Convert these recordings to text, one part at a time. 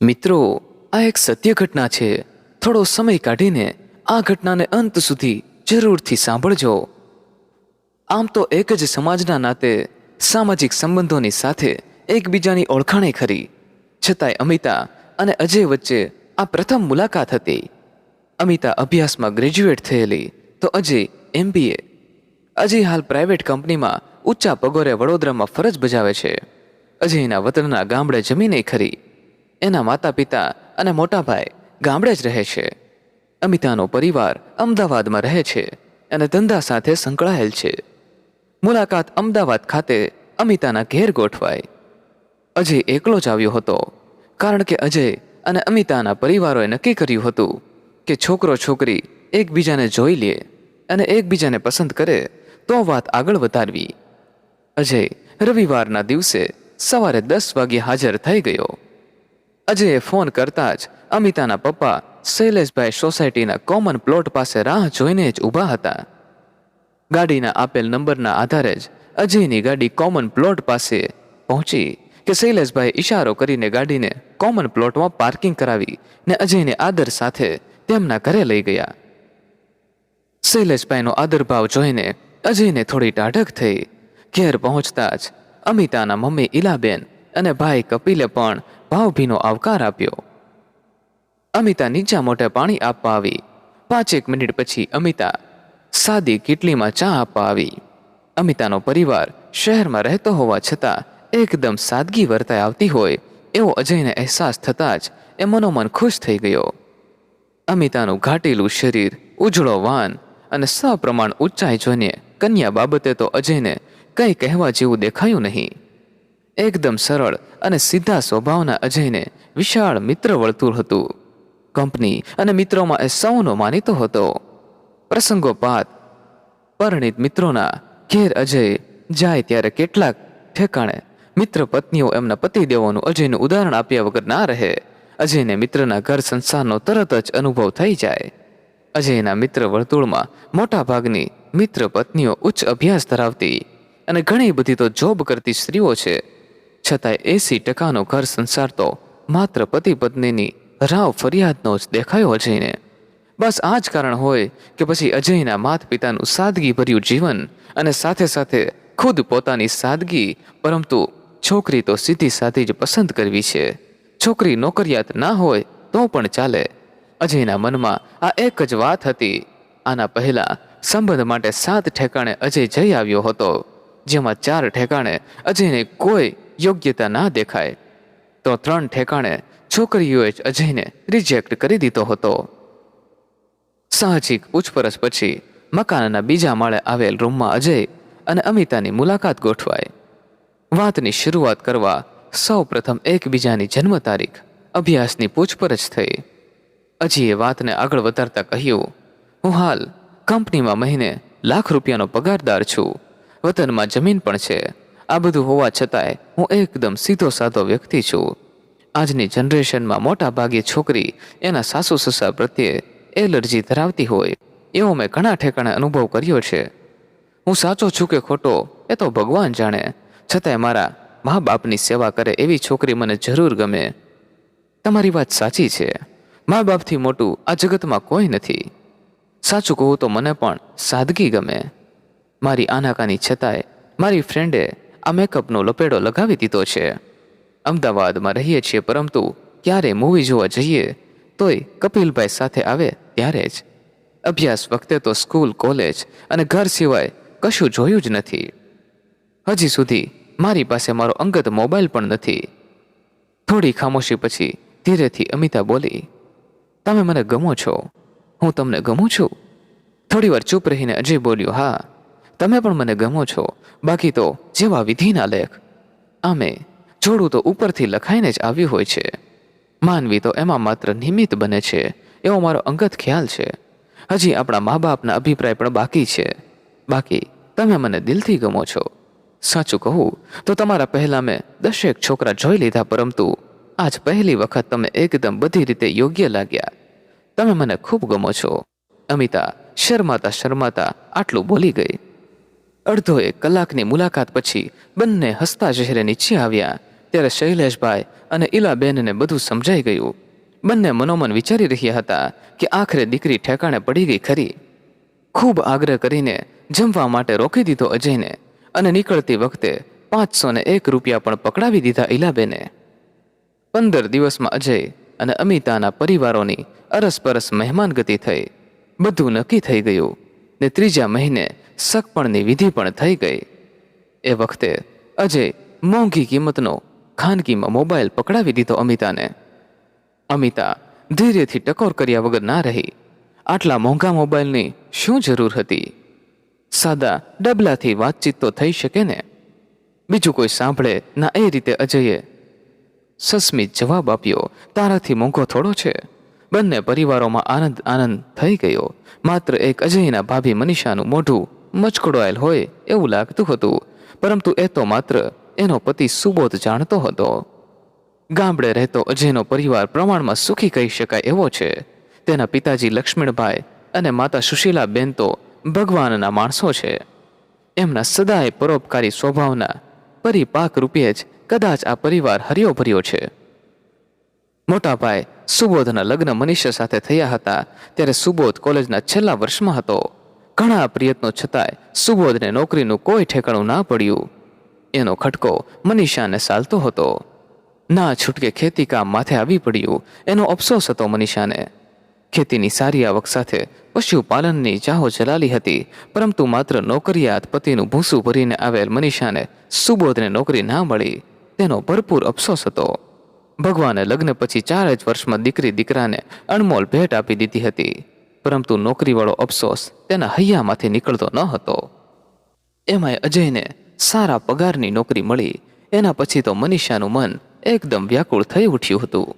મિત્રો, આ એક સત્ય ઘટના છે. થોડો સમય કાઢીને આ ઘટનાને અંત સુધી જરૂરથી સાંભળજો. આમ તો એક જ સમાજના નાતે સામાજિક સંબંધોની સાથે એકબીજાની ઓળખાણે ખરી, છતાંય અમિતા અને અજય વચ્ચે આ પ્રથમ મુલાકાત હતી. અમિતા અભ્યાસમાં ગ્રેજ્યુએટ થયેલી તો અજય MBA. અજય હાલ પ્રાઇવેટ કંપનીમાં ઊંચા પગારે વડોદરામાં ફરજ બજાવે છે. અજયના વતનના ગામડે જમીને ખરી. એના માતા પિતા અને મોટા ભાઈ ગામડે જ રહે છે. અમિતાનો પરિવાર અમદાવાદમાં રહે છે અને ધંધા સાથે સંકળાયેલ છે. મુલાકાત અમદાવાદ ખાતે અમિતાના ઘેર ગોઠવાય. અજય એકલો જ આવ્યો હતો, કારણ કે અજય અને અમિતાના પરિવારોએ નક્કી કર્યું હતું કે છોકરો છોકરી એકબીજાને જોઈ લે અને એકબીજાને પસંદ કરે તો વાત આગળ વધારવી. અજય રવિવારના દિવસે સવારે 10 વાગ્યે હાજર થઈ ગયો. અજયે ફોન કરતા જ અમિતાના પપ્પા શૈલેષભાઈ સોસાયટીના કોમન પ્લોટ પાસે રાહ જોઈને જ ઊભા હતા. ગાડીના આપેલ નંબરના આધારે જ અજયની ગાડી કોમન પ્લોટ પાસે પહોંચી કે શૈલેષભાઈએ ઇશારો કરીને ગાડીને કોમન પ્લોટમાં પાર્કિંગ કરાવી ને અજયને આદર સાથે તેમના ઘરે લઈ ગયા. શૈલેષભાઈનો આદરભાવ જોઈને અજયને થોડી ટાઢક થઈ. ઘેર પહોંચતા જ અમિતાના મમ્મી ઈલાબેન અને ભાઈ કપિલે પણ ભાવભીનો આવકાર આપ્યો. અમિતા નીચા મોઢે પાણી આપવા આવી. 5 મિનિટ પછી અમિતા સાદી કીટલીમાં ચા આપવા આવી. અમિતાનો પરિવાર શહેરમાં રહેતો હોવા છતાં એકદમ સાદગી વર્તાય આવતી હોય એવો અજયને અહેસાસ થતાં જ એ મનોમન ખુશ થઈ ગયો. અમિતાનું ઘાટેલું શરીર, ઉજળો વાન અને સપ્રમાણ ઊંચાઈ જોઈને કન્યા બાબતે તો અજયને કંઈ કહેવા જેવું દેખાયું નહીં. એકદમ સરળ અને સીધા સ્વભાવના અજયને વિશાળ મિત્ર વર્તુળ હતું. કંપની અને મિત્રોમાં એ સૌનો માનીતો હતો. પ્રસંગોપાત પરિણીત મિત્રોના ઘેર અજય જાય ત્યારે કેટલાક ઠેકાણે મિત્ર પત્નીઓ એમના પતિદેવોનું અજયનું ઉદાહરણ આપ્યા વગર ના રહે. અજયને મિત્રના ઘર સંસારનો તરત જ અનુભવ થઈ જાય. અજયના મિત્ર વર્તુળમાં મોટા ભાગની મિત્ર પત્નીઓ ઉચ્ચ અભ્યાસ ધરાવતી અને ઘણી બધી તો જોબ કરતી સ્ત્રીઓ છે. છતાંય 80% ઘર સંસાર તો માત્ર પતિ પત્નીની રાવ ફરિયાદનો જ દેખાયો અજયને. બસ આ જ કારણ હોય કે પછી અજયના માતા પિતાનું સાદગીભર્યું જીવન અને સાથે સાથે ખુદ પોતાની સાદગી, પરંતુ છોકરી તો સીધી સાદી જ પસંદ કરવી છે. છોકરી નોકરિયાત ના હોય તો પણ ચાલે. અજયના મનમાં આ એક જ વાત હતી. આના પહેલા સંબંધ માટે 7 ઠેકાણે અજય જઈ આવ્યો હતો, જેમાં 4 ઠેકાણે અજયને કોઈ યોગ્યતા ના દેખાય તો 3 ઠેકાણે છોકરીઓએ જ અજયને રિજેક્ટ કરી દીધો હતો. સાહજિક પૂછપરછ પછી મકાનના બીજા માળે આવેલ રૂમમાં અજય અને અમિતાની મુલાકાત ગોઠવાય. વાતની શરૂઆત કરવા સૌ પ્રથમ એકબીજાની જન્મ તારીખ, અભ્યાસની પૂછપરછ થઈ. અજયે વાતને આગળ વધારતા કહ્યું, હું હાલ કંપનીમાં મહિને લાખ રૂપિયાનો પગારદાર છું. વતનમાં જમીન પણ છે. આ બધું હોવા છતાંય હું એકદમ સીધો સાધો વ્યક્તિ છું. આજની જનરેશનમાં મોટા ભાગે છોકરી એના સાસુ સસરા પ્રત્યે એલર્જી ધરાવતી હોય એવો મેં ઘણા ઠેકાણે અનુભવ કર્યો છે. હું સાચો છું કે ખોટો એ તો ભગવાન જાણે, છતાંય મારા મા બાપની સેવા કરે એવી છોકરી મને જરૂર ગમે. તમારી વાત સાચી છે. મા બાપથી મોટું આ જગતમાં કોઈ નથી. સાચું કહું તો મને પણ સાદગી ગમે. મારી આનાકાની છતાંય મારી ફ્રેન્ડે આ મેકઅપનો લપેડો લગાવી દીધો છે. અમદાવાદમાં રહીએ છીએ, પરંતુ ક્યારે મૂવી જોવા જઈએ તોય કપિલભાઈ સાથે આવે ત્યારે જ. અભ્યાસ વખતે તો સ્કૂલ, કોલેજ અને ઘર સિવાય કશું જોયું જ નથી. હજી સુધી મારી પાસે મારો અંગત મોબાઈલ પણ નથી. થોડી ખામોશી પછી ધીરેથી અમિતા બોલી, તમે મને ગમો છો. હું તમને ગમું છું? થોડીવાર ચૂપ રહીને અજય બોલ્યો, હા, તમે પણ મને ગમો છો. બાકી તો જેવા વિધિના લેખ, આમે જોડું તો ઉપરથી લખાઈને જ આવ્યું હોય છે. માનવી તો એમાં માત્ર નિમિત્ત બને છે એવો મારો અંગત ખ્યાલ છે. હજી આપણા મા બાપના અભિપ્રાય પણ બાકી છે. બાકી તમે મને દિલથી ગમો છો. સાચું કહું તો તમારા પહેલાં મેં 10 છોકરા જોઈ લીધા, પરંતુ આજ પહેલી વખત તમે એકદમ બધી રીતે યોગ્ય લાગ્યા. તમે મને ખૂબ ગમો છો. અમિતા શરમાતા શરમાતા આટલું બોલી ગઈ. અડધો 1 કલાકની મુલાકાત પછી બંને હસતા ચહેરે નીચે આવ્યા ત્યારે શૈલેષભાઈ અને ઈલાબેનને બધું સમજાઈ ગયું. બંને મનોમન વિચારી રહ્યા હતા કે આખરે દીકરી ઠેકાણે પડી ગઈ ખરી. ખૂબ આગ્રહ કરીને જમવા માટે રોકી દીધો અજયને અને નીકળતી વખતે 501 રૂપિયા પણ પકડાવી દીધા ઈલાબેને. 15 દિવસમાં અજય અને અમિતાના પરિવારોની અરસપરસ મહેમાનગતિ થઈ. બધું નક્કી થઈ ગયું ને 3જા મહિને સગપણની વિધિ પણ થઈ ગઈ. એ વખતે અજય મોંઘી કિંમતનો ખાનગીમાં મોબાઈલ પકડાવી દીધો અમિતાને. અમિતા ધીરેથી ટકોર કર્યા વગર ના રહી. આટલા મોંઘા મોબાઈલની શું જરૂર હતી? સાદા ડબલાથી વાતચીત તો થઈ શકે ને. બીજું કોઈ સાંભળે ના એ રીતે અજયે સસ્મિત જવાબ આપ્યો, તારાથી મોંઘો થોડો છે. બંને પરિવારોમાં આનંદ આનંદ થઈ ગયો. માત્ર એક અજયના ભાભી મનીષાનું મોઢું મચકોડાયેલ હોય એવું લાગતું હતું, પરંતુ એ તો માત્ર એનો પતિ સુબોધ જાણતો હતો. ગામડે રહેતો અજયનો પરિવાર પ્રમાણમાં સુખી કહી શકાય એવો છે. તેના પિતાજી લક્ષ્મણભાઈ અને માતા સુશીલાબેન તો ભગવાનના માણસો છે. એમના સદાય પરોપકારી સ્વભાવના પરિપાક રૂપે જ કદાચ આ પરિવાર હર્યો ભર્યો છે. મોટાભાઈ સુબોધના લગ્ન મનીષા સાથે થયા હતા ત્યારે સુબોધ કોલેજના છેલ્લા વર્ષમાં હતો. ઘણા પ્રયત્નો છતાંય સુબોધને નોકરીનું કોઈ ઠેકાણું ના પડ્યું. એનો ખટકો મનીષાને સાલતો હતો. ના છૂટકે ખેતી કામ માથે આવી પડ્યું એનો અફસોસ હતો મનીષાને. ખેતીની સારી આવક સાથે પશુપાલનની ચાહો જલાલી હતી, પરંતુ માત્ર નોકરિયાત પતિનું ભૂસું ભરીને આવેલ મનીષાને સુબોધને નોકરી ના મળી તેનો ભરપૂર અફસોસ હતો. ભગવાને લગ્ન પછી 4 જ વર્ષમાં દીકરી દીકરાને અણમોલ ભેટ આપી દીધી હતી, પરંતુ નોકરીવાળો અફસોસ તેના હૈયામાંથી નીકળતો ન હતો. એમાંય અજયને સારા પગારની નોકરી મળી. એના પછી તો મનીષાનું મન એકદમ વ્યાકુળ થઈ ઉઠ્યું હતું.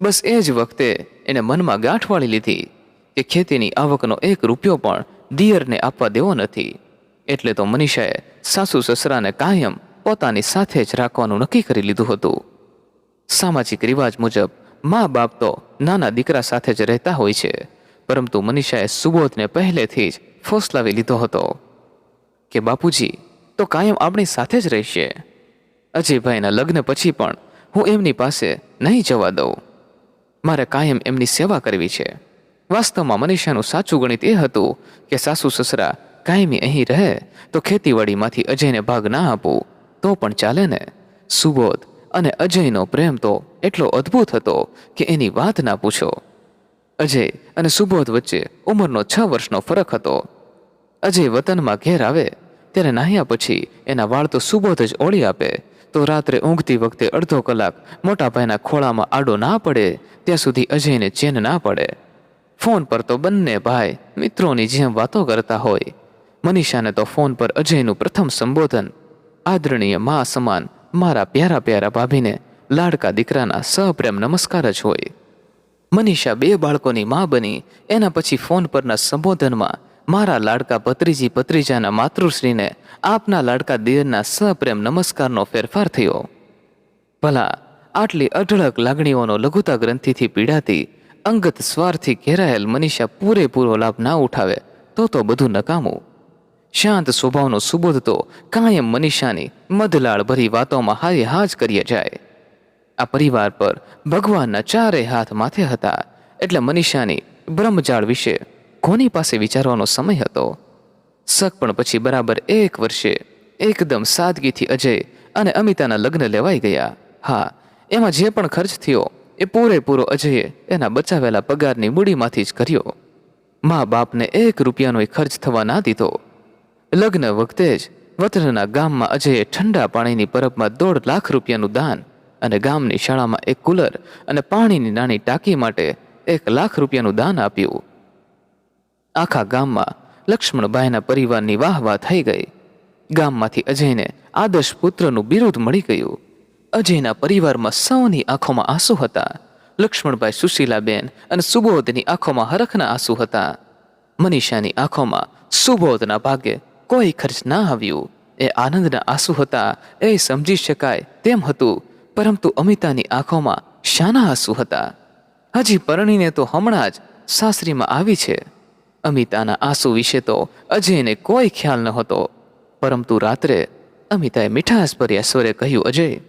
બસ એ જ વખતે એને મનમાં ગાંઠ વાળી લીધી કે ખેતીની આવકનો 1 રૂપિયો પણ દિયરને આપવા દેવો નથી. એટલે તો મનીષાએ સાસુ સસરાને કાયમ પોતાની સાથે જ રાખવાનું નક્કી કરી લીધું હતું. સામાજિક રિવાજ મુજબ મા બાપ તો નાના દીકરા સાથે જ રહેતા હોય છે, પરંતુ મનીષાએ સુબોધને પહેલેથી જ ફોસલાવી લીધો હતો કે બાપુજી તો કાયમ આપણી સાથે જ રહેશે. અજયભાઈના લગ્ન પછી પણ હું એમની પાસે નહીં જવા દઉં. મારે કાયમ એમની સેવા કરવી છે. વાસ્તવમાં મનીષાનું સાચું ગણિત એ હતું કે સાસુ સસરા કાયમી અહીં રહે તો ખેતીવાડીમાંથી અજયને ભાગ ના આપું તો પણ ચાલે ને. સુબોધ અને અજયનો પ્રેમ તો એટલો અદ્ભુત હતો કે એની વાત ના પૂછો. અજય અને સુબોધ વચ્ચે ઉંમરનો 6 વર્ષનો ફરક હતો. અજય વતનમાં ઘેર આવે ત્યારે નાહ્યા પછી એના વાળ તો સુબોધ જ ઓળી આપે, તો રાત્રે ઊંઘતી વખતે અડધો કલાક મોટાભાઈના ખોળામાં આડો ના પડે ત્યાં સુધી અજયને ચેન ના પડે. ફોન પર તો બંને ભાઈ મિત્રોની જેમ વાતો કરતા હોય. મનીષાને તો ફોન પર અજયનું પ્રથમ સંબોધન આદરણીય મા સમાન મારા પ્યારા પ્યારા ભાભીને લાડકા દીકરાના સપ્રેમ નમસ્કાર જ હોય. મનીષા 2 બાળકોની મા બની એના પછી ફોન પરના સંબોધનમાં મારા લાડકા ભત્રીજી ભત્રીજાના માતૃશ્રીને આપના લાડકા દિયરના સપ્રેમ નમસ્કારનો ફેરફાર થયો. ભલા આટલી અઢળક લાગણીઓનો લઘુતા ગ્રંથિથી પીડાતી અંગત સ્વાર્થથી ઘેરાયેલ મનીષા પૂરેપૂરો લાભ ના ઉઠાવે તો બધું નકામું. શાંત સ્વભાવનો સુબોધ તો કાયમ મનીષાની મધલાળ ભરી વાતોમાં હાય હા જ કરીએ જાય. આ પરિવાર પર ભગવાનના 4 હાથ માથે હતા, એટલે મનીષાની બ્રહ્મજાળ વિશે કોની પાસે વિચારવાનો સમય હતો? સગપણ પછી બરાબર 1 વર્ષે એકદમ સાદગીથી અજય અને અમિતાના લગ્ન લેવાઈ ગયા. હા, એમાં જે પણ ખર્ચ થયો એ પૂરેપૂરો અજયે એના બચાવેલા પગારની મૂડીમાંથી જ કર્યો. મા બાપને 1 રૂપિયાનો ખર્ચ થવા ના દીધો. લગ્ન વખતે જ વતનના ગામમાં અજયે ઠંડા પાણીની પરબમાં 1.5 લાખ રૂપિયાનું દાન અને ગામની શાળામાં 1 કુલર અને પાણીની નાની ટાંકી માટે 1 લાખ રૂપિયાનું દાન આપ્યું. આખા ગામમાં લક્ષ્મણભાઈના પરિવારની વાહ થઈ ગઈ. ગામમાંથી અજયને આદર્શ પુત્રનું બિરુદ મળી ગયું. અજયના પરિવારમાં સૌની આંખોમાં આંસુ હતા. લક્ષ્મણભાઈ, સુશીલાબેન અને સુબોધની આંખોમાં હરખના આંસુ હતા. મનીષાની આંખોમાં સુબોધના ભાગે કોઈ ખર્ચ ના આવ્યું. એ આનંદના આંસુ હતા એ સમજી શકાય તેમ હતું, પરંતુ અમિતાની આંખોમાં શાના આંસુ હતા? હજી પરણીને તો હમણાં જ સાસરીમાં આવી છે. અમિતાના આંસુ વિશે તો અજયને કોઈ ખ્યાલ નહોતો, પરંતુ રાત્રે અમિતાએ મીઠાશ ભર્યા સ્વરે કહ્યું, અજય,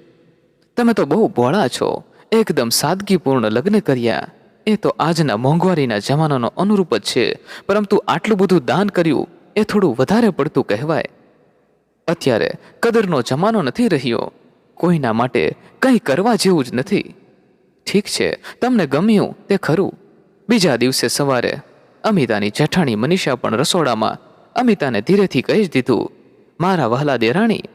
તમે તો બહુ ભોળા છો, એકદમ સાદગીપૂર્ણ લગ્ન કર્યા. એ તો આજના મોંઘવારીના જમાનાનો અનુરૂપ જ છે, પરંતુ આટલું બધું દાન કર્યું એ થોડું વધારે પડતું કહેવાય. અત્યારે કદરનો જમાનો નથી રહ્યો, કોઈના માટે કંઈ કરવા જેવું જ નથી. ઠીક છે, તમને ગમ્યું તે ખરું. બીજા દિવસે સવારે અમિતાની જેઠાણી મનીષા પણ રસોડામાં અમિતાને ધીરેથી કહી જ દીધું, મારા વહાલા દેરાણી,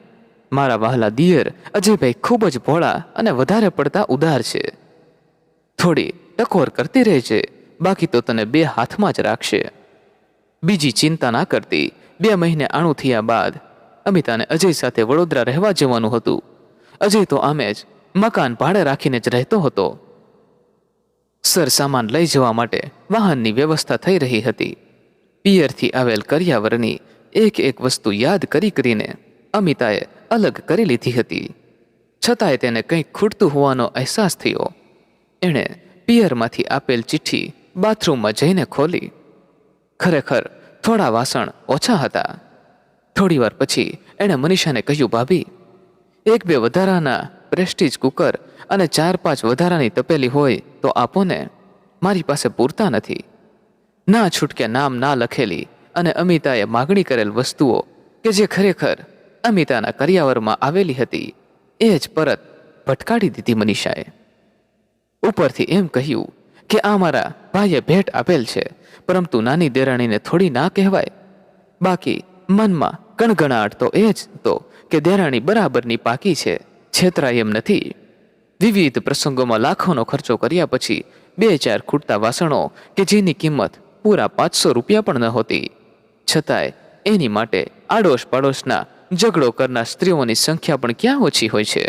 મારા વહાલા દિયર અજયભાઈ ખૂબ જ ભોળા અને વધારે પડતા ઉદાર છે. થોડી ટકોર કરતી રહેજે, બાકી તો તને બે હાથમાં જ રાખશે. બીજી ચિંતા ના કરતી. 2 મહિને આણું થયા બાદ અમિતાને અજય સાથે વડોદરા રહેવા જવાનું હતું. અજય તો આમે જ મકાન ભાડે રાખીને જ રહેતો હતો. સર સામાન લઈ જવા માટે વાહનની વ્યવસ્થા થઈ રહી હતી. પિયરથી આવેલ કરિયાવરની એક એક વસ્તુ યાદ કરી કરીને અમિતાએ અલગ કરી લીધી હતી. છતાંય તેને કંઈક ખૂટતું હોવાનો અહેસાસ થયો. એણે પિયરમાંથી આપેલ ચિઠ્ઠી બાથરૂમમાં જઈને ખોલી. ખરેખર થોડા વાસણ ઓછા હતા. થોડીવાર પછી એણે મનીષાને કહ્યું, ભાભી, 1-2 વધારાના પ્રેસ્ટીજ કુકર અને 4-5 વધારાની તપેલી હોય તો આપો ને, મારી પાસે પૂરતા નથી. ના છૂટકે નામ ના લખેલી અને અમિતાએ માગણી કરેલ વસ્તુઓ કે જે ખરેખર અમિતાના કરિયાવરમાં આવેલી હતી એ જ પરત ભટકાડી દીધી મનીષાએ. ઉપરથી એમ કહ્યું કે આ મારા ભાઈએ ભેટ આપેલ છે, પરંતુ નાની દેરાણીને થોડી ના કહેવાય. બાકી મનમાં ગણગણાટ તો એ જ હતો કે દેરાણી બરાબરની પાકી છે, છેતરાય એમ નથી. વિવિધ પ્રસંગોમાં લાખોનો ખર્ચો કર્યા પછી 2-4 ખૂટતા વાસણો કે જેની કિંમત પૂરા 500 રૂપિયા પણ નહોતી, છતાંય એની માટે આડોશ પાડોશના ઝઘડો કરનાર સ્ત્રીઓની સંખ્યા પણ ક્યાં ઓછી હોય છે.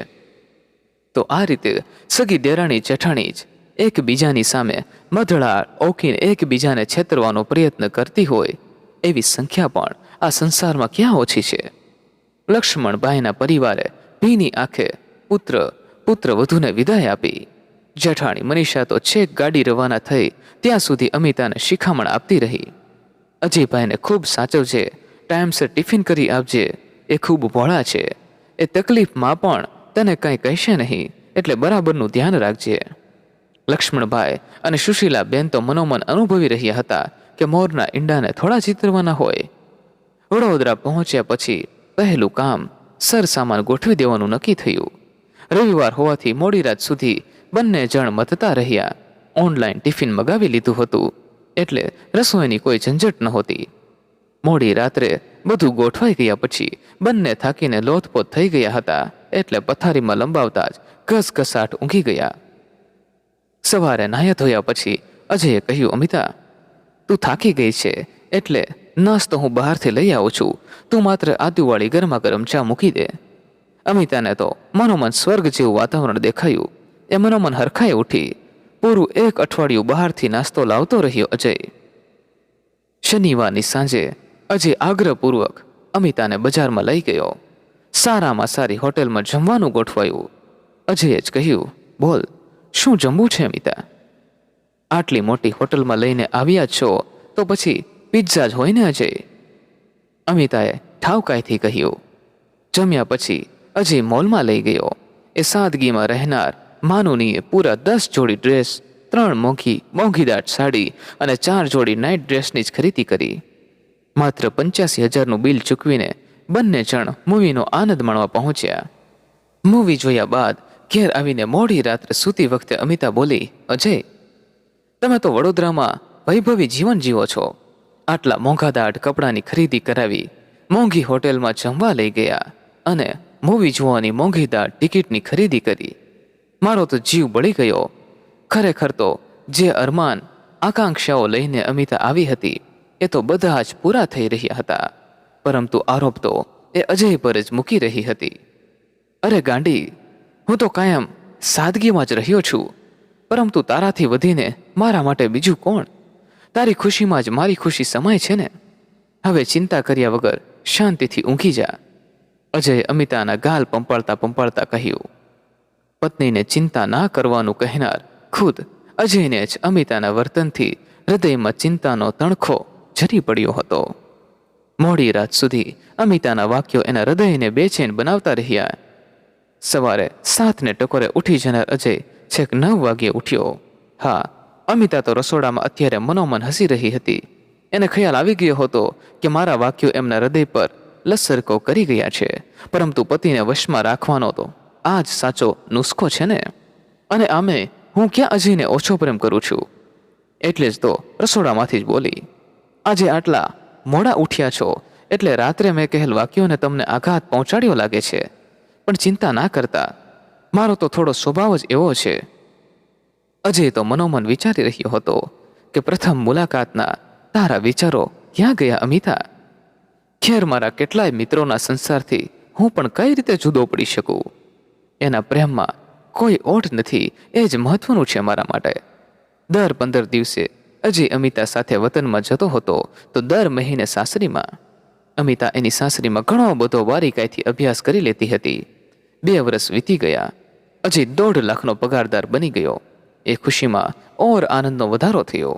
તો આ રીતે સગી દેરાણી જેઠાણી જ એકબીજાની સામે મધળાળ ઓકીને એકબીજાને છેતરવાનો પ્રયત્ન કરતી હોય એવી સંખ્યા પણ આ સંસારમાં ક્યાં ઓછી છે. લક્ષ્મણભાઈના પરિવારે ભીની આંખે પુત્ર વધુને વિદાય આપી. જેઠાણી મનીષા તો છેક ગાડી રવાના થઈ ત્યાં સુધી અમિતાને શિખામણ આપતી રહી. અજયભાઈને ખૂબ સાચવજે, ટાઈમસર ટિફિન કરી આપજે, એ ખૂબ ભોળા છે, એ તકલીફમાં પણ તને કંઈ કહેશે નહીં, એટલે બરાબરનું ધ્યાન રાખજે. લક્ષ્મણભાઈ અને સુશીલાબેન તો મનોમન અનુભવી રહ્યા હતા કે મોરના ઈંડાને થોડા ચિતરવાના હોય. વડોદરા પહોંચ્યા પછી પહેલું કામ સરસામાન ગોઠવી દેવાનું નક્કી થયું. રવિવાર હોવાથી મોડી રાત સુધી બંને જણ મથતા રહ્યા. ઓનલાઈન ટિફિન મગાવી લીધું હતું, એટલે રસોઈની કોઈ ઝંઝટ નહોતી. મોડી રાત્રે બધું ગોઠવાઈ ગયા પછી બંને થાકીને લોથપોથ થઈ ગયા હતા, એટલે પથારીમાં લંબાવતા જ ઘસઘસાટ ઊંઘી ગયા. સવારે નાહ્યા ધોયા પછી અજયે કહ્યું, અમિતા, તું થાકી ગઈ છે એટલે નાસ્તો હું બહારથી લઈ આવું છું, તું માત્ર આદુવાળી ગરમા ગરમ ચા મૂકી દે. અમિતાને તો મનોમન સ્વર્ગ જેવું વાતાવરણ દેખાયું. એ મનોમન હરખાઈ ઉઠી. પૂરું 1 અઠવાડિયું બહારથી નાસ્તો લાવતો રહ્યો અજય. શનિવારની સાંજે અજય આગ્રહપૂર્વક અમિતાને બજારમાં લઈ ગયો. સારામાં સારી હોટેલમાં જમવાનું ગોઠવાયું. અજયે જ કહ્યું, બોલ, શું જમવું છે અમિતા? આટલી મોટી હોટલમાં લઈને આવ્યા છો તો પછી પિઝા જ હોય ને અજય? અમિતાએ ઠાવકાઈથી કહ્યું. જમ્યા પછી અજય મોલમાં લઈ ગયો. એ સાદગીમાં રહેનાર માનુનીએ પૂરા 10 જોડી ડ્રેસ, 3 મોંઘીદાટ સાડી અને 4 જોડી નાઇટ ડ્રેસની જ ખરીદી કરી. માત્ર 85,000નું બિલ ચૂકવીને બંને જણ મૂવીનો આનંદ માણવા પહોંચ્યા. મૂવી જોયા બાદ ઘેર આવીને મોડી રાત્રે સૂતી વખતે અમિતા બોલી, અજય, તમે તો વડોદરામાં વૈભવી જીવન જીવો છો. આટલા મોંઘાદાટ કપડાની ખરીદી કરાવી, મોંઘી હોટેલમાં જમવા લઈ ગયા અને મૂવી જોવાની મોંઘીદાટ ટિકિટની ખરીદી કરી. મારો તો જીવ બળી ગયો. ખરેખર તો જે અરમાન આકાંક્ષાઓ લઈને અમિતા આવી હતી એ તો બધા જ પૂરા થઈ રહ્યા હતા, પરંતુ આરોપ તો એ અજય પર જ મૂકી રહી હતી. અરે ગાંડી, હું તો કાયમ સાદગીમાં જ રહ્યો છું, પરંતુ તારાથી વધીને મારા માટે બીજું કોણ? તારી ખુશીમાં જ મારી ખુશી સમાય છે ને. હવે ચિંતા કર્યા વગર શાંતિથી ઊંઘી જા. અજયે અમિતાના ગાલ પંપાળતા કહ્યું. પત્નીને ચિંતા ના કરવાનું કહેનાર ખુદ અજયને જ અમિતાના વર્તનથી હૃદયમાં ચિંતાનો તણખો ઝરી પડ્યો હતો. મોડી રાત સુધી અમિતાના વાક્યો એના હૃદયને બેચેન બનાવતા રહ્યા. સવારે 7ને ટકોરે ઉઠી જનાર અજય છેક 9 વાગ્યે ઉઠ્યો. હા, અમિતા તો રસોડામાં અત્યારે મનોમન હસી રહી હતી. એને ખ્યાલ આવી ગયો હતો કે મારા વાક્યો એમના હૃદય પર લસરકો કરી ગયા છે, પરંતુ પતિને વશમાં રાખવાનો તો આ જ સાચો નુસ્ખો છે ને. અને આમે હું ક્યાં અજયને ઓછો પ્રેમ કરું છું. એટલે જ તો રસોડામાંથી જ બોલી, આજે આટલા મોડા ઉઠ્યા છો એટલે રાત્રે મેં કહેલ વાક્યોને તમને આઘાત પહોંચાડ્યો લાગે છે. પણ ચિંતા ના કરતા, મારો તો થોડો સ્વભાવ જ એવો છે. અજય તો મનોમન વિચારી રહ્યો હતો કે પ્રથમ મુલાકાતના તારા વિચારો ક્યાં ગયા અમિતા? ખેર મારા કેટલાય મિત્રોના સંસારથી હું પણ કઈ રીતે જુદો પડી શકું? એના પ્રેમમાં કોઈ ઓઢ નથી, એ જ મહત્વનું છે મારા માટે. દર 15 દિવસે અજય અમિતા સાથે વતનમાં જતો હતો તો દર મહિને સાસરીમાં. અમિતા એની સાસરીમાં ઘણો બધો બારીકાઈથી અભ્યાસ કરી લેતી હતી. 2 વર્ષ વીતી ગયા. અજય 1.5 લાખનો પગારદાર બની ગયો. એ ખુશીમાં ઓર આનંદનો વધારો થયો.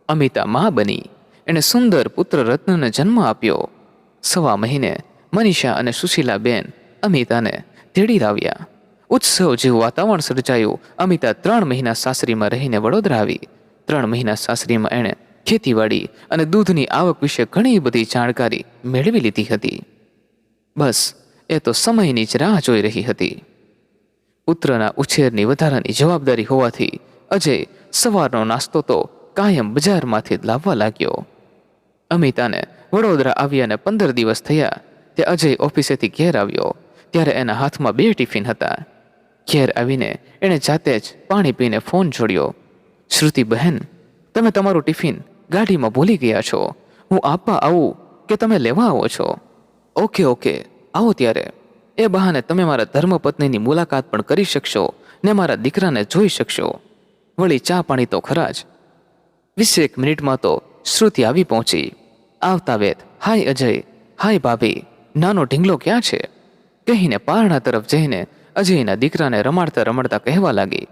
અમિતા મા બની. એણે સુંદર પુત્ર રત્નને જન્મ આપ્યો. 1.25 મહિને મનીષા અને સુશીલાબેન અમિતાને તેડી લાવ્યા. ઉત્સવ જેવું વાતાવરણ સર્જાયું. અમિતા 3 મહિના સાસરીમાં રહીને વડોદરા આવી. 3 મહિના સાસરીમાં એણે ખેતીવાડી અને દૂધની આવક વિશે ઘણી બધી જાણકારી મેળવી લીધી હતી. બસ એ તો સમયની જ રાહ જોઈ રહી હતી. પુત્રના ઉછેરની વધારાની જવાબદારી હોવાથી અજય સવારનો નાસ્તો તો કાયમ બજારમાંથી જ લાવવા લાગ્યો. અમિતાને વડોદરા આવ્યાને 15 દિવસ થયા તે અજય ઓફિસેથી ઘેર આવ્યો ત્યારે એના હાથમાં 2 ટિફિન હતા. ઘેર આવીને એણે જાતે જ પાણી પીને ફોન જોડ્યો. શ્રુતિ બહેન, તમે તમારું ટિફિન ગાડીમાં ભૂલી ગયા છો. હું આપવા આવું કે તમે લેવા આવો છો? ઓકે ઓકે, આવો ત્યારે. એ બહાને તમે મારા ધર્મપત્નીની મુલાકાત પણ કરી શકશો ને મારા દીકરાને જોઈ શકશો. વળી ચા પાણી તો ખરા જ. 20 મિનિટમાં તો શ્રુતિ આવી પહોંચી. આવતા વેત હાય અજય, હાય ભાભી, નાનો ઢીંગલો ક્યાં છે? કહીને પારણા તરફ જઈને અજયના દીકરાને રમાડતા રમાડતા કહેવા લાગી.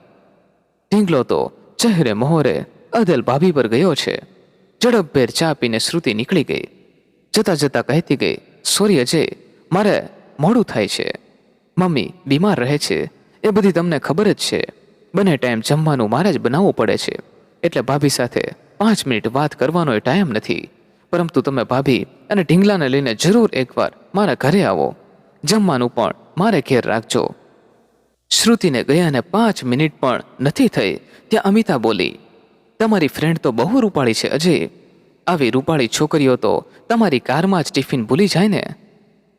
ઢીંગલો તો ચહેરે મહોરે અદલ ભાભી પર ગયો છે. ઝડપભેર ચા પીને શ્રુતિ નીકળી ગઈ. જતા જતા કહેતી ગઈ, સોરી અજય, મારે મોડું થાય છે. મમ્મી બીમાર રહે છે, એ બધી તમને ખબર જ છે. બંને ટાઈમ જમવાનું મારે જ બનાવવું પડે છે, એટલે ભાભી સાથે 5 મિનિટ વાત કરવાનો એ ટાઈમ નથી. પરંતુ તમે ભાભી અને ઢીંગલાને લઈને જરૂર એકવાર મારા ઘરે આવો. જમવાનું પણ મારે ઘેર રાખજો. શ્રુતિને ગયાને 5 મિનિટ પણ નથી થઈ ત્યાં અમિતા બોલી, તમારી ફ્રેન્ડ તો બહુ રૂપાળી છે અજય. આવી રૂપાળી છોકરીઓ તો તમારી કારમાં જ ટિફિન ભૂલી જાય ને.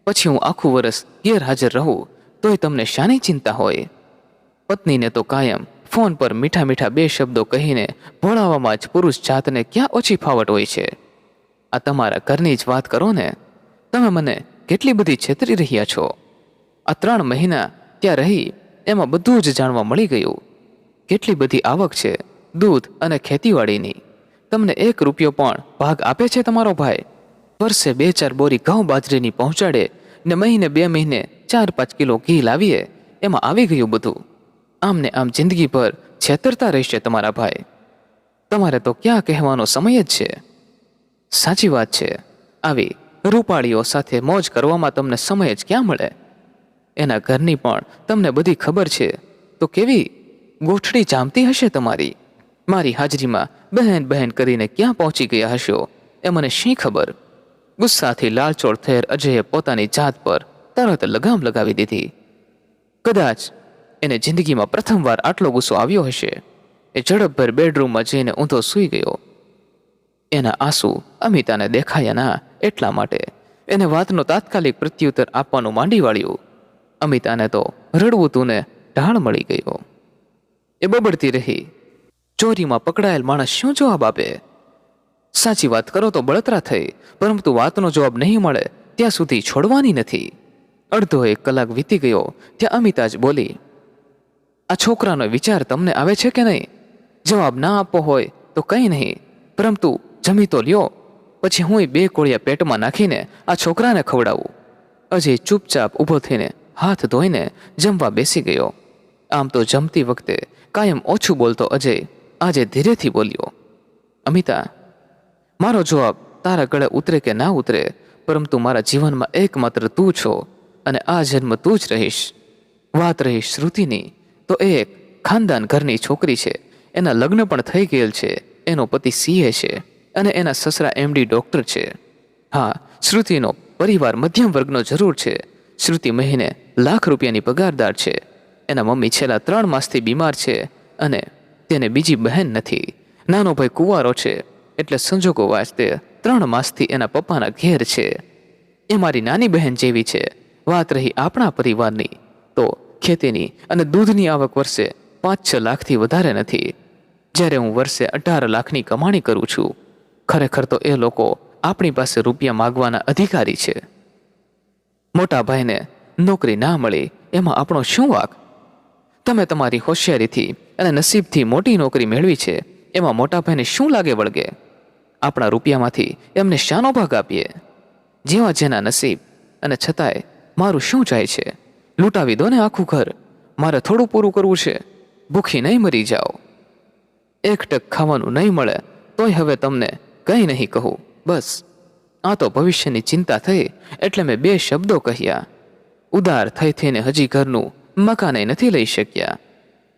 પછી હું આખું વર્ષ ગેરહાજર રહું તોય તમને શાની ચિંતા હોય? પત્નીને તો કાયમ ફોન પર મીઠા મીઠા 2 શબ્દો કહીને ભોળાવામાં જ પુરુષ જાતને ક્યાં ઓછી ફાવટ હોય છે? આ તમારા ઘરની જ વાત કરો ને. તમે મને કેટલી બધી છેતરી રહ્યા છો. આ 3 મહિના ત્યાં રહી એમાં બધું જ જાણવા મળી ગયું. કેટલી બધી આવક છે દૂધ અને ખેતીવાડીની. તમને 1 રૂપિયો પણ ભાગ આપે છે તમારો ભાઈ? વર્ષે 2-4 બોરી ઘઉં બાજરીની પહોંચાડે ને મહિને 2 મહિને 4-5 કિલો ઘી લાવીએ, એમાં આવી ગયું બધું. આમને આમ જિંદગી પર છેતરતા રહેશે તમારા ભાઈ. તમારે તો ક્યાં કહેવાનો સમય જ છે. સાચી વાત છે, આવી રૂપાળીઓ સાથે મોજ કરવામાં તમને સમય જ ક્યાં મળે? એના ઘરની પણ તમને બધી ખબર છે તો કેવી ગોઠડી જામતી હશે તમારી. મારી હાજરીમાં બહેન બહેન કરીને ક્યાં પહોંચી ગયા હશો એ મને શી ખબર. ગુસ્સાથી લાલચોળ થયેર અજયે પોતાની જાત પર તરત લગામ લગાવી દીધી. કદાચ એને જિંદગીમાં પ્રથમવાર આટલો ગુસ્સો આવ્યો હશે. એ ઝડપભર બેડરૂમમાં જઈને ઊંધો સૂઈ ગયો. એના આંસુ અમિતાને દેખાયા ના એટલા માટે એને વાતનો તાત્કાલિક પ્રત્યુત્તર આપવાનું માંડી વાળ્યું. અમિતાને તો રડવું તું ને ઢાળ મળી ગયો. એ બબડતી રહી, ચોરીમાં પકડાયેલ માણસ શું જવાબ આપે? સાચી વાત કરો તો બળતરા થઈ, પરંતુ વાતનો જવાબ નહીં મળે ત્યાં સુધી છોડવાની નથી. અડધો 1 કલાક વીતી ગયો ત્યાં અમિતા જ બોલી, આ છોકરાનો વિચાર તમને આવે છે કે નહીં? જવાબ ના આપવો હોય તો કંઈ નહીં, પરંતુ જમી તો લ્યો, પછી હું 2 કોળિયા પેટમાં નાખીને આ છોકરાને ખવડાવું. અજય ચૂપચાપ ઊભો થઈને હાથ ધોઈને જમવા બેસી ગયો. આમ તો જમતી વખતે કાયમ ઓછું બોલતો અજય આજે ધીરેથી બોલ્યો, અમિતા, મારો જવાબ તારા ગળે ઉતરે કે ના ઉતરે, પરંતુ મારા જીવનમાં એકમાત્ર તું છો અને આ જન્મ તું જ રહીશ. વાત રહી શ્રુતિની, તો એ એક ખાનદાન ઘરની છોકરી છે. એના લગ્ન પણ થઈ ગયેલ છે. એનો પતિ સીએ છે અને એના સસરા એમડી ડોક્ટર છે. હા, શ્રુતિનો પરિવાર મધ્યમ વર્ગનો જરૂર છે. શ્રુતિ મહિને ₹1,00,000 પગારદાર છે. એના મમ્મી છેલ્લા 3 માસથી બીમાર છે અને તેને બીજી બહેન નથી. નાનો ભાઈ કુંવારો છે, એટલે સંજોગો વાંચતે 3 માસથી એના પપ્પાના ઘેર છે. એ મારી નાની બહેન જેવી છે. વાત રહી આપણા પરિવારની, તો ખેતીની અને દૂધની આવક વર્ષે 5-6 લાખથી વધારે નથી, જ્યારે હું વર્ષે 18 લાખની કમાણી કરું છું. ખરેખર તો એ લોકો આપણી પાસે રૂપિયા માગવાના અધિકારી છે. મોટા ભાઈને નોકરી ના મળી એમાં આપણો શું વાંક? તમે તમારી હોશિયારીથી અને નસીબથી મોટી નોકરી મેળવી છે, એમાં મોટા ભાઈને શું લાગે વળગે? આપણા રૂપિયામાંથી એમને શાનો ભાગ આપીએ? જેવા જેના નસીબ. અને છતાંય મારું શું જાય છે? લૂંટાવી દો ને આખું ઘર. મારે થોડું પૂરું કરવું છે. ભૂખી નહીં મરી જાઓ. એક ટક ખાવાનું નહીં મળે તોય હવે તમને કંઈ નહીં કહું. બસ આ તો ભવિષ્યની ચિંતા થઈ એટલે મેં 2 શબ્દો કહ્યા. ઉદાર થઈ થઈને હજી ઘરનું મકાને નથી લઈ શક્યા.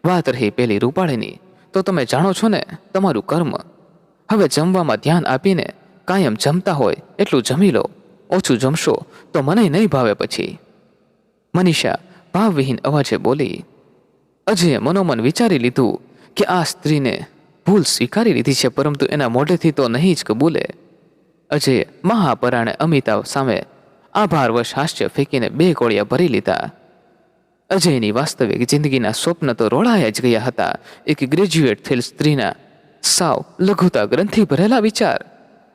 વાત રહી પેલી રૂપાળીની, તો તમે જાણો છો ને તમારું કર્મ. હવે જમવામાં ધ્યાન આપીને કાયમ જમતા હોય એટલું જમી લો. ઓછું જમશો તો મને નહીં ભાવે પછી. મનીષા ભાવવિહીન અવાજે બોલી. અજયે મનોમન વિચારી લીધું કે આ સ્ત્રીને ભૂલ સ્વીકારી લીધી છે, પરંતુ એના મોઢેથી તો નહીં જ કબૂલે. અજયે મહાપરાણે અમિતા સામે આભારવશ હાસ્ય ફેંકીને 2 કોળિયા ભરી લીધા. અજયની વાસ્તવિક જિંદગીના સ્વપ્ન તો રોળાયા જ ગયા હતા. એક ગ્રેજ્યુએટ થયેલ સ્ત્રીના સાવ લઘુતા ગ્રંથિ ભરેલા વિચાર.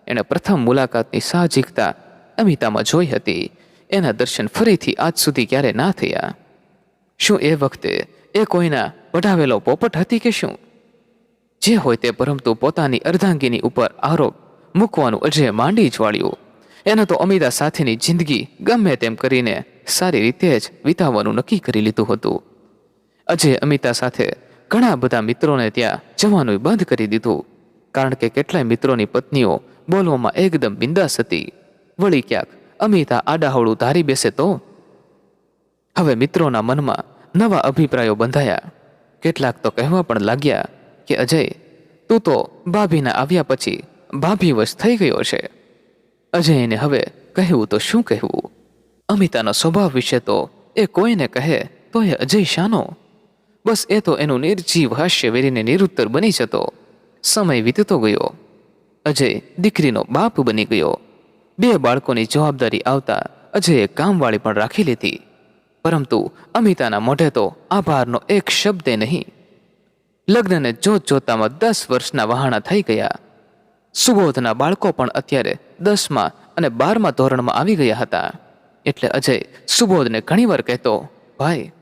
એણે પ્રથમ મુલાકાતની સાહજિકતા અમિતામાં જોઈ હતી. એના દર્શન ફરીથી આજ સુધી ક્યારે ના થયા. શું એ વખતે એ કોઈના પઢાવેલો પોપટ હતી કે શું? જે હોય તે, પરંતુ પોતાની અર્ધાંગીની ઉપર આરોપ મૂકવાનું અજયે માંડી જ વાળ્યું. એને તો અમિતા સાથેની જિંદગી ગમે તેમ કરીને સારી રીતે જ વિતાવવાનું નક્કી કરી લીધું હતું. અજયે અમિતા સાથે ઘણા બધા મિત્રોને ત્યાં જવાનું બંધ કરી દીધું, કારણ કે કેટલાય મિત્રોની પત્નીઓ બોલવામાં એકદમ બિંદાસ હતી. વળી ક્યાંક અમિતા આડાહવળું ધારી બેસે તો? હવે મિત્રોના મનમાં નવા અભિપ્રાયો બંધાયા. કેટલાક તો કહેવા પણ લાગ્યા કે અજય, તું તો ભાભીના આવ્યા પછી ભાભીવશ થઈ ગયો છે. અજયને હવે કહેવું તો શું કહેવું? અમિતાનો સ્વભાવ વિશે તો એ કોઈને કહે તો એ અજય શાનો? બસ એ તો એનું નિર્જીવ હાસ્ય વેરીને નિરુત્તર બની જતો. સમય વીતતો ગયો. અજય દીકરીનો બાપ બની ગયો. 2 બાળકોની જવાબદારી આવતા અજયે કામવાળી પણ રાખી લીધી. પરંતુ અમિતાના મોઢે તો આભારનો એક શબ્દે નહીં. લગ્નને જોતજોતામાં 10 વર્ષના વહાણા થઈ ગયા. સુબોધના બાળકો પણ અત્યારે 10મા અને 12મા ધોરણમાં આવી ગયા હતા. એટલે અજય સુબોધને ઘણીવાર કહેતો, ભાઈ,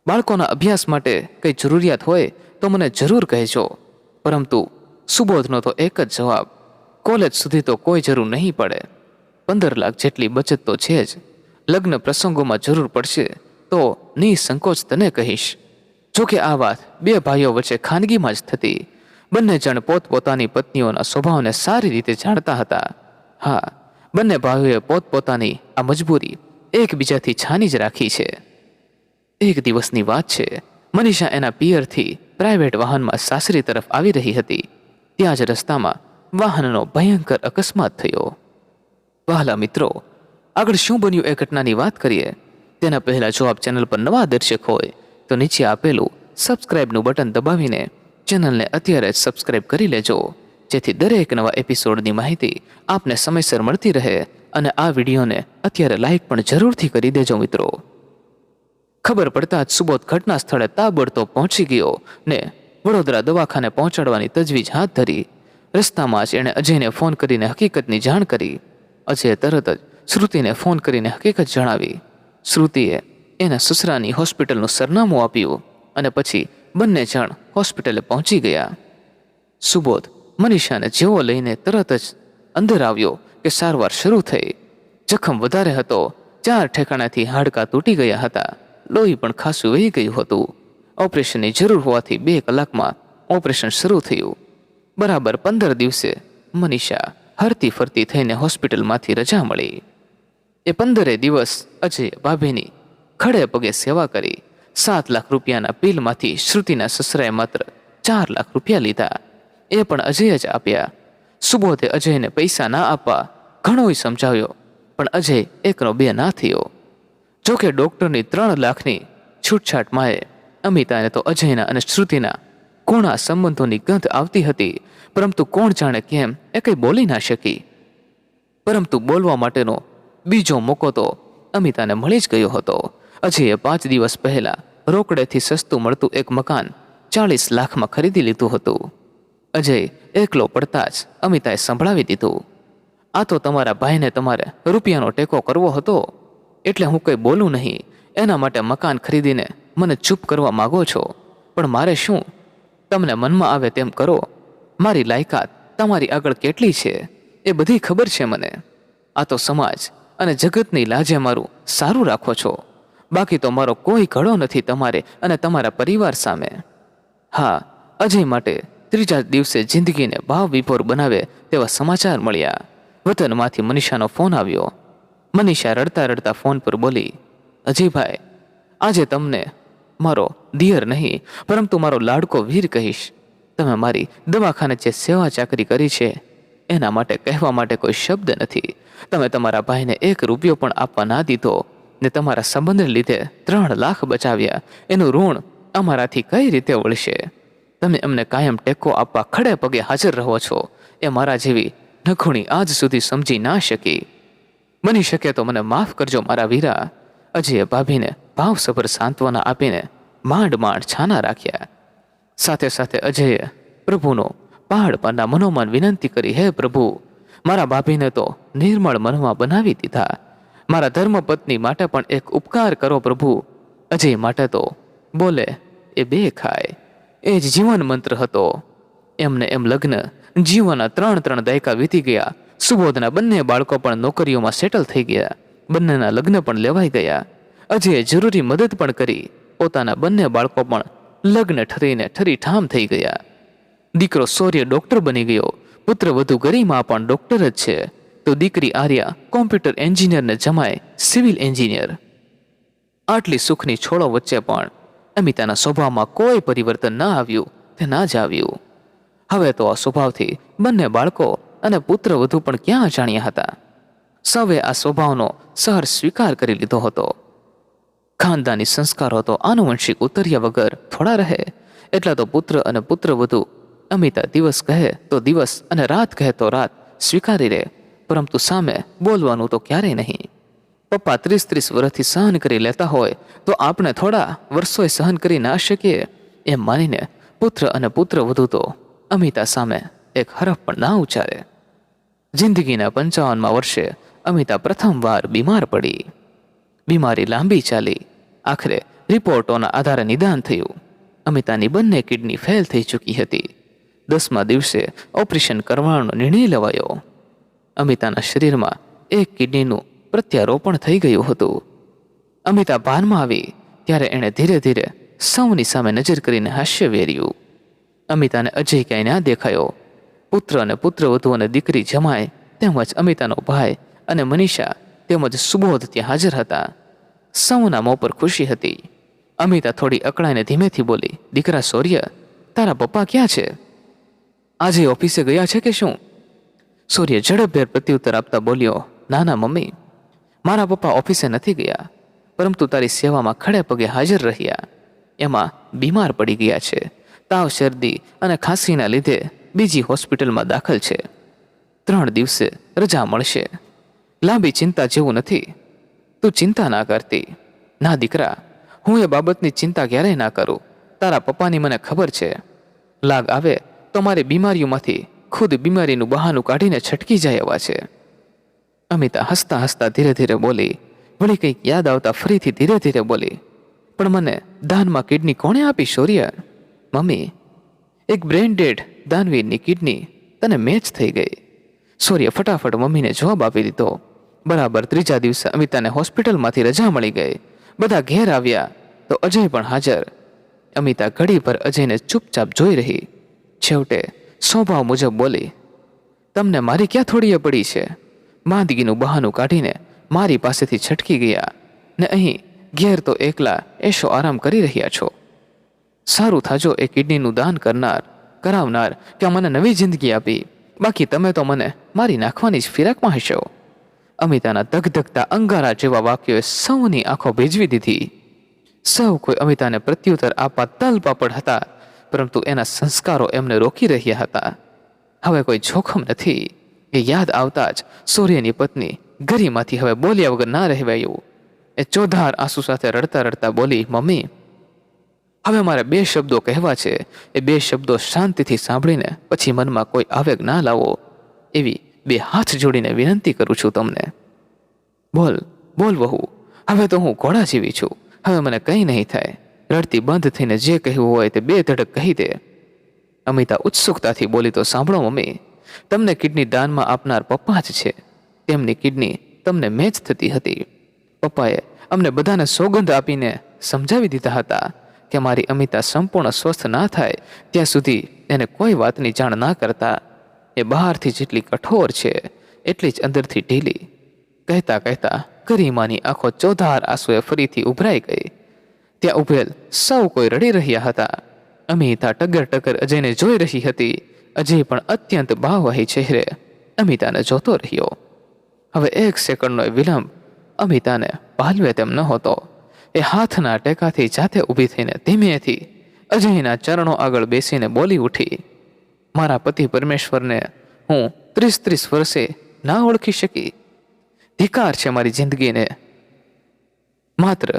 બાળકોના અભ્યાસ માટે કંઈ જરૂરિયાત હોય તો મને જરૂર કહેજો. પરંતુ સુબોધનો તો એક જ જવાબ, કોલેજ સુધી તો કોઈ જરૂર નહીં પડે. 15 લાખ જેટલી બચત તો છે જ. લગ્ન પ્રસંગોમાં જરૂર પડશે તો નિસંકોચ તને કહીશ. જોકે આ વાત 2 ભાઈઓ વચ્ચે ખાનગીમાં જ થતી. બંને જણ પોતપોતાની પત્નીઓના સ્વભાવને સારી રીતે જાણતા હતા. હા, બંને ભાઈઓએ પોતપોતાની આ મજબૂરી એકબીજાથી છાની જ રાખી છે. એક દિવસની વાત છે. મનીષા એના પિયરથી પ્રાઇવેટ વાહનમાં સાસરી તરફ આવી રહી હતી. ત્યાં જ રસ્તામાં વાહનનો ભયંકર અકસ્માત થયો. વહાલા મિત્રો, આગળ શું બન્યું એ ઘટનાની વાત કરીએ તેના પહેલા જો આપ ચેનલ પર નવા દર્શક હોય તો નીચે આપેલું સબસ્ક્રાઇબનું બટન દબાવીને ચેનલને અત્યારે જ સબસ્ક્રાઇબ કરી લેજો, જેથી દરેક નવા એપિસોડની માહિતી આપને સમયસર મળતી રહે. અને આ વિડીયોને અત્યારે લાઈક પણ જરૂરથી કરી દેજો મિત્રો. ખબર પડતા જ સુબોધ ઘટના સ્થળે તાબડતોબ પહોંચી ગયો ને વડોદરા દવાખાને પહોંચાડવાની તજવીજ હાથ ધરી. રસ્તામાં જ એણે અજયને ફોન કરીને હકીકતની જાણ કરી. અજયે તરત જ શ્રુતિને ફોન કરીને હકીકત જણાવી. શ્રુતિએ એના સસરાની હોસ્પિટલનું સરનામું આપ્યું અને પછી બંને જણ હોસ્પિટલે પહોંચી ગયા. સુબોધ મનીષાને જેવો લઈને તરત જ અંદર આવ્યો કે સારવાર શરૂ થઈ. જખમ વધારે હતો. 4 ઠેકાણાથી હાડકાં તૂટી ગયા હતા. લોહી પણ ખાસું વહી ગયું હતું. ઓપરેશનની જરૂર હોવાથી 2 કલાકમાં ઓપરેશન શરૂ થયું. બરાબર 15 દિવસે મનીષા હરતી ફરતી થઈને હોસ્પિટલમાંથી રજા મળી. એ 15 દિવસ અજય ભાભીની ખડે પગે સેવા કરી 7 લાખ રૂપિયાના બિલમાંથી શ્રુતિના સસરાએ માત્ર 4 લાખ રૂપિયા લીધા. એ પણ અજય જ આપ્યા. સુબોધે અજયને પૈસા ના આપવા ઘણોય સમજાવ્યો, પણ અજય એકનો બે ના થયો. જોકે ડોક્ટરની 3 લાખની છૂટછાટમાં અમિતાને તો અજયના અને શ્રુતિના કોણા સંબંધોની ગંધ આવતી હતી, પરંતુ કોણ જાણે કેમ એ કંઈ બોલી ના શકી. પરંતુ બોલવા માટેનો બીજો મોકો તો અમિતાને મળી જ ગયો હતો. અજયે 5 દિવસ પહેલા રોકડેથી સસ્તું મળતું એક મકાન 40 લાખમાં ખરીદી લીધું હતું. અજય એકલો પડતા જ અમિતાએ સંભળાવી દીધું, આ તો તમારા ભાઈને તમારે રૂપિયાનો ટેકો કરવો હતો, એટલે હું કંઈ બોલું નહીં. એના માટે મકાન ખરીદીને મને ચૂપ કરવા માગો છો, પણ મારે શું? તમને મનમાં આવે તેમ કરો. મારી લાયકાત તમારી આગળ કેટલી છે એ બધી ખબર છે મને. આ તો સમાજ અને જગતની લાજે મારું સારું રાખો છો, બાકી તો મારો કોઈ ઘડો નથી તમારે અને તમારા પરિવાર સામે. હા, અજય માટે 3જા દિવસે જિંદગીને ભાવ વિભોર બનાવે તેવા સમાચાર મળ્યા. વતનમાંથી મનીષાનો ફોન આવ્યો. મનીષા રડતા રડતા ફોન પર બોલી, અજયભાઈ, આજે તમને મારો દિયર નહીં પરંતુ મારો લાડકો વીર કહીશ. તમે મારી દવાખાને જે સેવા ચાકરી કરી છે એના માટે કહેવા માટે કોઈ શબ્દ નથી. તમે તમારા ભાઈને 1 રૂપિયો પણ આપવા ના દીધો ને તમારા સંબંધને લીધે 3 લાખ બચાવ્યા. એનું ઋણ અમારાથી કઈ રીતે વળશે? તમે અમને કાયમ ટેકો આપવા ખડે પગે હાજર રહો છો એ મારા જેવી નખુણી આજ સુધી સમજી ના શકી. બની શકે તો મને માફ કરજો મારા વીરા. અજયે ભાભીને ભાવસભર સાંત્વના આપીને માંડ માંડ છાના રાખ્યા. સાથે સાથે અજયે પ્રભુનો પહાડ પરના મનોમન વિનંતી કરી, હે પ્રભુ, મારા ભાભીને તો નિર્મળ મનમાં બનાવી દીધા. મારા ધર્મપત્ની માટે પણ એક ઉપકાર કરો પ્રભુ. અજય માટે તો બોલે એ 2 ખાય એ જ જીવન મંત્ર હતો. એમને એમ લગ્ન જીવનના 3 દાયકા વીતી ગયા. સુબોધના બંને બાળકો પણ નોકરીઓમાં સેટલ થઈ ગયા. બંનેના લગ્ન પણ લેવાઈ ગયા. અજયે જરૂરી મદદ પણ કરી. પોતાના બંને બાળકો પણ લગ્ન ઠરીને ઠરીઠામ થઈ ગયા. દીકરો સૌર્ય ડોક્ટર બની ગયો. પુત્ર વધુ ગરિમા પણ ડોક્ટર જ છે. તો દીકરી આર્યા કોમ્પ્યુટર એન્જિનિયરને જમાય સિવિલ એન્જિનિયર. આટલી સુખની છોડો વચ્ચે પણ અમિતાના સ્વભાવમાં કોઈ પરિવર્તન ના આવ્યું તે ના જ આવ્યું. હવે તો આ સ્વભાવથી બંને બાળકો અને પુત્ર વધુ પણ ક્યાં જાણ્યા હતા. સૌએ આ સ્વભાવનો સહર સ્વીકાર કરી લીધો હતો. ખાનદાની સંસ્કારો તો આનુવંશિક ઉતર્યા વગર થોડા રહે. એટલા તો પુત્ર અને પુત્ર વધુ અમિતા દિવસ કહે તો દિવસ અને રાત કહે તો રાત સ્વીકારી રહે, પરંતુ સામે બોલવાનું તો ક્યારેય નહીં. પપ્પા 30 વર્ષથી સહન કરી લેતા હોય તો આપણે થોડા વર્ષોએ સહન કરી ના શકીએ એમ માનીને પુત્ર અને પુત્ર વધુ તો અમિતા સામે એક હરફ પણ ના ઉચ્ચારે. જિંદગીના 55મા વર્ષે અમિતા પ્રથમવાર બીમાર પડી. બીમારી લાંબી ચાલી. આખરે રિપોર્ટોના આધારે નિદાન થયું. અમિતાની બંને કિડની ફેલ થઈ ચૂકી હતી. 10મા દિવસે ઓપરેશન કરવાનો નિર્ણય લેવાયો. અમિતાના શરીરમાં 1 કિડનીનું પ્રત્યારોપણ થઈ ગયું હતું. અમિતા ભાનમાં આવી ત્યારે એણે ધીરે ધીરે સૌની સામે નજર કરીને હાસ્ય વેર્યું. અમિતાને અજય ક્યાંય ના દેખાયો. પુત્ર અને પુત્રવધુ અને દીકરી જમાય તેમજ અમિતાનો ભાઈ અને મનીષા તેમજ સુબોધ ત્યાં હાજર હતા. સૌના મોં પર ખુશી હતી. અમિતા થોડી અકળાઈને ધીમેથી બોલી, દીકરા સૌર્ય, તારા પપ્પા ક્યાં છે? આજે ઓફિસે ગયા છે કે શું? સૂર્ય ઝડપભેર પ્રત્યુત્તર આપતા બોલ્યો, ના ના મમ્મી, મારા પપ્પા ઓફિસે નથી ગયા, પરંતુ તારી સેવામાં ખડે પગે હાજર રહ્યા. એમાં બીમાર પડી ગયા છે. તાવ, શરદી અને ખાંસીના લીધે બીજી હોસ્પિટલમાં દાખલ છે. 3 દિવસે રજા મળશે. લાંબી ચિંતા જેવું નથી. તું ચિંતા ના કરતી. ના દીકરા, હું એ બાબતની ચિંતા ક્યારેય ના કરું. તારા પપ્પાની મને ખબર છે. લાગ આવે તો મારી બીમારીઓમાંથી ખુદ બીમારીનું બહાનું કાઢીને છટકી જાય એવા છે. અમિતા હસતા હસતા ધીરે ધીરે બોલી. વળી કંઈક યાદ આવતા ફરીથી ધીરે ધીરે બોલી, પણ મને દાનમાં કિડની કોણે આપી શૌર્ય? મમ્મી, એક બ્રેન ડેડ દાનવીરની કિડની તને મેચ થઈ ગઈ. શૌર્ય ફટાફટ મમ્મીને જવાબ આપી દીધો. બરાબર 3જા દિવસે અમિતાને હોસ્પિટલમાંથી રજા મળી ગઈ. બધા ઘેર આવ્યા તો અજય પણ હાજર. અમિતા ઘડી પર અજયને ચૂપચાપ જોઈ રહી. છેવટે સ્વભાવ મુજબ બોલી, તમને મારી ક્યાં થોડીએ પડી છે? માંદગીનું બહાનું કાઢીને મારી પાસેથી છટકી ગયા ને અહીં ઘેર તો એકલા એશો આરામ કરી રહ્યા છો. સારું થાજો એ કિડનીનું દાન કરાવનાર કે મને નવી જિંદગી આપી, બાકી તમે તો મને મારી નાખવાની જ ફિરાકમાં હશો. અમિતાના ધગધગતા અંગારા જેવા વાક્યોએ સૌની આંખો ભેજવી દીધી. સૌ કોઈ અમિતાને પ્રત્યુત્તર આપવા તલપાપડ હતા, પરંતુ એના સંસ્કારો એમને રોકી રહ્યા હતા. હવે કોઈ જોખમ નથી એ યાદ આવતા જ સૂર્યની પત્ની ગરીમાંથી હવે બોલ્યા વગર ના રહેવાયું. એ ચોધાર આંસુ સાથે રડતા રડતા બોલી, મમ્મી, હવે મારે 2 શબ્દો કહેવા છે. એ 2 શબ્દો શાંતિથી સાંભળીને પછી મનમાં કોઈ આવેગ ના લાવો એવી 2 હાથ જોડીને વિનંતી કરું છું તમને. બોલ બોલ વહુ, હવે તો હું ઘોડા જેવી છું, હવે મને કંઈ નહીં થાય. રડતી બંધ થઈને જે કહેવું હોય તે 2 ધડક કહી દે. અમિતા ઉત્સુકતાથી બોલી, તો સાંભળો મમ્મી, તમને કિડની દાનમાં આપનાર પપ્પા જ છે. તેમની કિડની તમને મેચ થતી હતી. પપ્પાએ અમને બધાને સોગંદ આપીને સમજાવી દીધા હતા કે મારી અમિતા સંપૂર્ણ સ્વસ્થ ના થાય ત્યાં સુધી એને કોઈ વાતની જાણ ના કરતા. એ બહારથી જેટલી કઠોર છે એટલી જ અંદરથી ઢીલી. કહેતા કહેતા ગરિમાની આંખો ચોધાર આંસુએ ફરીથી ઉભરાઈ ગઈ. ત્યાં ઉભેલ સૌ કોઈ રડી રહ્યા હતા. અમિતા ટગર ટગર અજયને જોઈ રહી હતી. અજય પણ અત્યંત ભાવવાહી ચહેરે અમિતાને જોતો રહ્યો. હવે 1 સેકન્ડનો વિલંબ અમિતાને પાલવે તેમ નહોતો. એ હાથના ટેકાથી જાતે ઊભી થઈને ધીમેથી અજયના ચરણો આગળ બેસીને બોલી ઉઠી, મારા પતિ પરમેશ્વરને હું 30 વર્ષે ના ઓળખી શકી. ધિકાર છે મારી જિંદગીને. માત્ર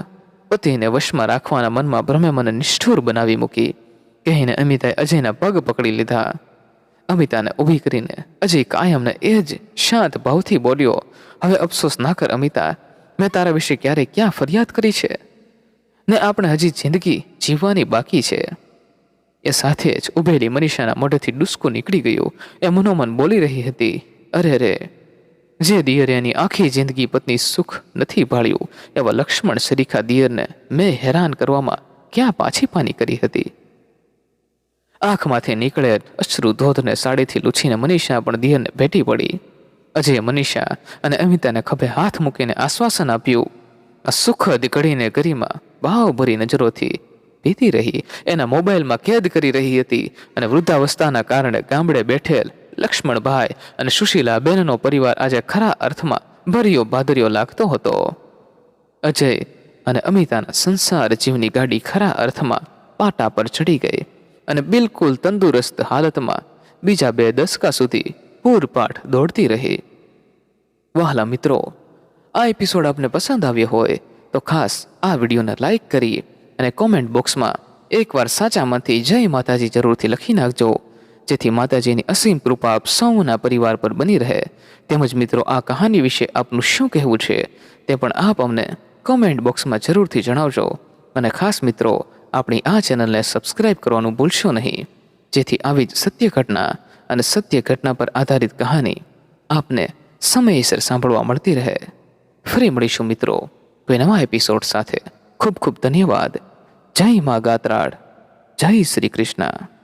પતિને વશમાં રાખવાના મનમાં ભ્રમે મને નિષ્ઠુર બનાવી મૂકી, કહીને અમિતાએ અજયના પગ પકડી લીધા. અમિતાને ઊભી કરીને અજય કાયમને એ જ શાંત ભાવથી બોલ્યો, હવે અફસોસ ના કર અમિતા, મેં તારા વિશે ક્યારેય ક્યાં ફરિયાદ કરી છે? ને આપણે હજી જિંદગી જીવવાની બાકી છે. એ સાથે જ ઉભેલી મનીષાના મોઢેથી ડૂસકું નીકળી ગયું. એ મનોમન બોલી રહી હતી, અરે રે, જે દિયરે એની આખી જિંદગી પત્ની સુખ નથી ભાળ્યું એવા લક્ષ્મણ સરીખા દિયરને મેં હેરાન કરવામાં ક્યાં પાછી પાની કરી હતી. આંખમાંથી નીકળે અશ્રુ ધોધને સાડીથી લૂછીને મનીષા પણ દિયરને ભેટી પડી. અજયે મનીષા અને અમિતાને ખભે હાથ મૂકીને આશ્વાસન આપ્યું. આ સુખદ ઘડીને ગરિમા ભાવભરી નજરોથી ભીતી રહી એના મોબાઈલમાં કેદ કરી રહી હતી. અને વૃદ્ધાવસ્થાના કારણે ગામડે બેઠેલ લક્ષ્મણભાઈ અને સુશીલા બેનનો પરિવાર આજે ખરા અર્થમાં ભર્યો ભાદર્યો લાગતો હતો. અજય અને અમિતાના સંસાર જીવની ગાડી ખરા અર્થમાં પાટા પર ચડી ગઈ અને બિલકુલ તંદુરસ્ત હાલતમાં બીજા 2 દશકા સુધી પૂરપાઠ દોડતી રહી. વહાલા મિત્રો, આ એપિસોડ આપને પસંદ આવ્યો હોય તો ખાસ આ વિડીયોને લાઈક કરી અને કોમેન્ટ બોક્સમાં એકવાર સાચામાંથી જય માતાજી જરૂરથી લખી નાખજો, જેથી માતાજીની અસીમ કૃપા આપ સૌના પરિવાર પર બની રહે. તેમજ મિત્રો, આ કહાની વિશે આપનું શું કહેવું છે તે પણ આપ અમને કોમેન્ટ બોક્સમાં જરૂરથી જણાવજો. અને ખાસ મિત્રો, આપણી આ ચેનલને સબસ્ક્રાઇબ કરવાનું ભૂલશો નહીં, જેથી આવી જ સત્ય ઘટના અને સત્ય ઘટના પર આધારિત કહાની આપને સમયસર સાંભળવા મળતી રહે. ફરી મળીશું મિત્રો કોઈ નવા એપિસોડ સાથે. ખૂબ ખૂબ ધન્યવાદ. જય મા ગાત્રાળ. જય શ્રી કૃષ્ણ.